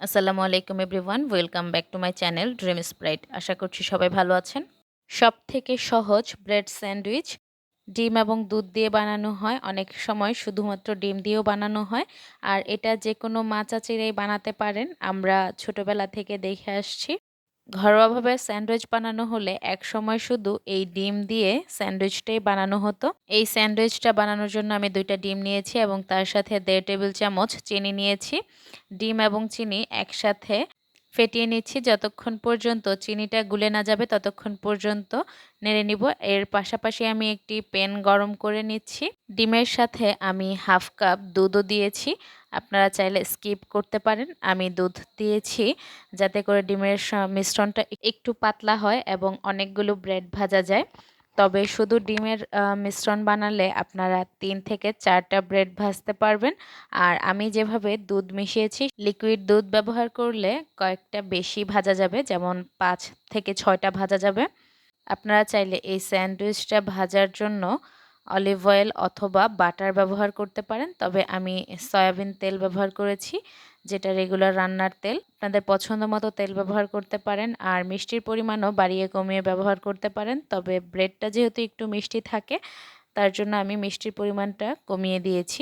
আসসালামু আলাইকুম everyone, welcome back to my channel Dream Sprite. আশা করছি সবাই ভালো আছেন। সব থেকে সহজ ব্রেড স্যান্ডউইচ ডিম এবং দুধ দিয়ে বানানো হয়, অনেক সময় শুধুমাত্র ডিম দিয়েও বানানো হয়। আর এটা যে কোনো মাচা চিরেই বানাতে পারেন, আমরা ছোটবেলা থেকে দেখে আসছি। ঘরোয়াভাবে স্যান্ডউইচ বানানো হলে একসময় শুধু এই ডিম দিয়ে স্যান্ডউইচটাই বানানো হতো। এই স্যান্ডউইচটা বানানোর জন্য আমি 2টা ডিম নিয়েছি এবং তার সাথে 1.5 টেবিল চামচ চিনি নিয়েছি। ডিম এবং চিনি একসাথে ফেটিয়ে নিচ্ছি, যতক্ষণ পর্যন্ত চিনিটা গুলে না যাবে ততক্ষণ পর্যন্ত নেড়ে নিব। এর পাশাপাশি আমি একটি প্যান গরম করে নিচ্ছি। ডিমের সাথে আমি হাফ কাপ দুধও দিয়েছি, আপনারা চাইলে স্কিপ করতে পারেন। আমি দুধ দিয়েছি যাতে করে ডিমের মিশ্রণটা একটু পাতলা হয় এবং অনেকগুলো ব্রেড ভাজা যায়। তবে শুধু ডিমের মিশ্রণ বানালে আপনারা 3 থেকে 4টা ব্রেড ভাজতে পারবেন। আর আমি যেভাবে দুধ মিশিয়েছি, লিকুইড দুধ ব্যবহার করলে কয়েকটা বেশি ভাজা যাবে, যেমন 5 থেকে 6টা ভাজা যাবে। আপনারা চাইলে এই স্যান্ডউইচটা ভাজার জন্য অলিভ অয়েল অথবা বাটার ব্যবহার করতে পারেন, তবে আমি সয়াবিন তেল ব্যবহার করেছি, যেটা রেগুলার রান্নার তেল। আপনাদের পছন্দ মতো তেল ব্যবহার করতে পারেন, আর মিষ্টির পরিমাণও বাড়িয়ে কমিয়ে ব্যবহার করতে পারেন। তবে ব্রেডটা যেহেতু একটু মিষ্টি থাকে, তার জন্য আমি মিষ্টির পরিমাণটা কমিয়ে দিয়েছি।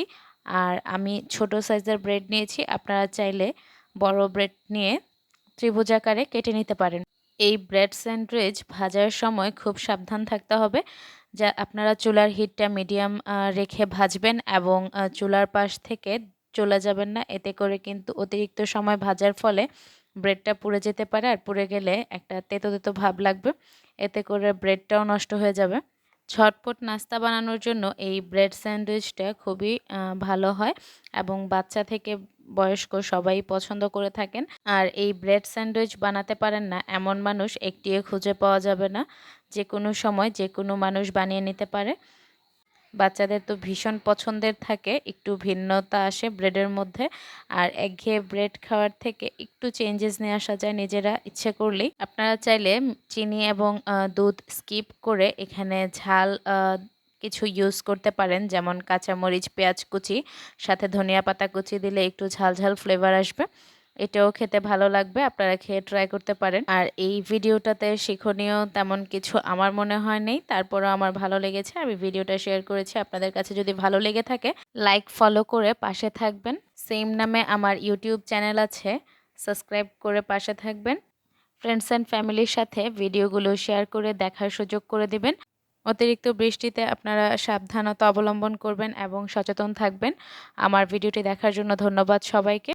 আর আমি ছোট সাইজের ব্রেড নিয়েছি, আপনারা চাইলে বড় ব্রেড নিয়ে ত্রিভুজাকারে কেটে নিতে পারেন। এই ব্রেড স্যান্ডউইচ ভাজার সময় খুব সাবধান থাকতে হবে, যা আপনারা চুলার হিটটা মিডিয়াম রেখে ভাজবেন এবং চুলার পাশ থেকে চলে যাবেন না। এতে করে কিন্তু অতিরিক্ত সময় ভাজার ফলে ব্রেডটা পুড়ে যেতে পারে, আর পুড়ে গেলে একটা তেতো তেতো ভাব লাগবে, এতে করে ব্রেডটাও নষ্ট হয়ে যাবে। ঝটপট নাস্তা বানানোর জন্য এই ব্রেড স্যান্ডউইচটা খুবই ভালো হয় এবং বাচ্চা থেকে বয়স্ক সবাই পছন্দ করে থাকেন। আর এই ব্রেড স্যান্ডউইচ বানাতে পারেন না এমন মানুষ একটিও খুঁজে পাওয়া যাবে না। যে কোনো সময় যে কোনো মানুষ বানিয়ে নিতে পারে। বাচ্চাদের তো ভীষণ পছন্দের থাকে, একটু ভিন্নতা আসে ব্রেডের মধ্যে। আর একঘেয়ে ব্রেড খাওয়ার থেকে একটু চেঞ্জেস নিয়ে আসা যায় নিজেরা ইচ্ছে করলেই। আপনারা চাইলে চিনি এবং দুধ স্কিপ করে এখানে ঝাল কিছু ইউজ করতে পারেন, যেমন কাঁচামরিচ, পেঁয়াজ কুচি, সাথে ধনিয়া পাতা কুচি দিলে একটু ঝাল ঝাল ফ্লেভার আসবে। এটাও খেতে ভালো লাগবে, আপনারা খেয়ে ট্রাই করতে পারেন। আর এই ভিডিওটাতে শিক্ষণীয় তেমন কিছু আমার মনে হয় নেই, তারপরও আমার ভালো লেগেছে, আমি ভিডিওটা শেয়ার করেছি। আপনাদের কাছে যদি ভালো লেগে থাকে, লাইক ফলো করে পাশে থাকবেন। সেম নামে আমার ইউটিউব চ্যানেল আছে, সাবস্ক্রাইব করে পাশে থাকবেন। ফ্রেন্ডস অ্যান্ড ফ্যামিলির সাথে ভিডিওগুলো শেয়ার করে দেখার সুযোগ করে দিবেন। অতিরিক্ত বৃষ্টিতে আপনারা সাবধানতা অবলম্বন করবেন এবং সচেতন থাকবেন। আমার ভিডিওটি দেখার জন্য ধন্যবাদ সবাইকে।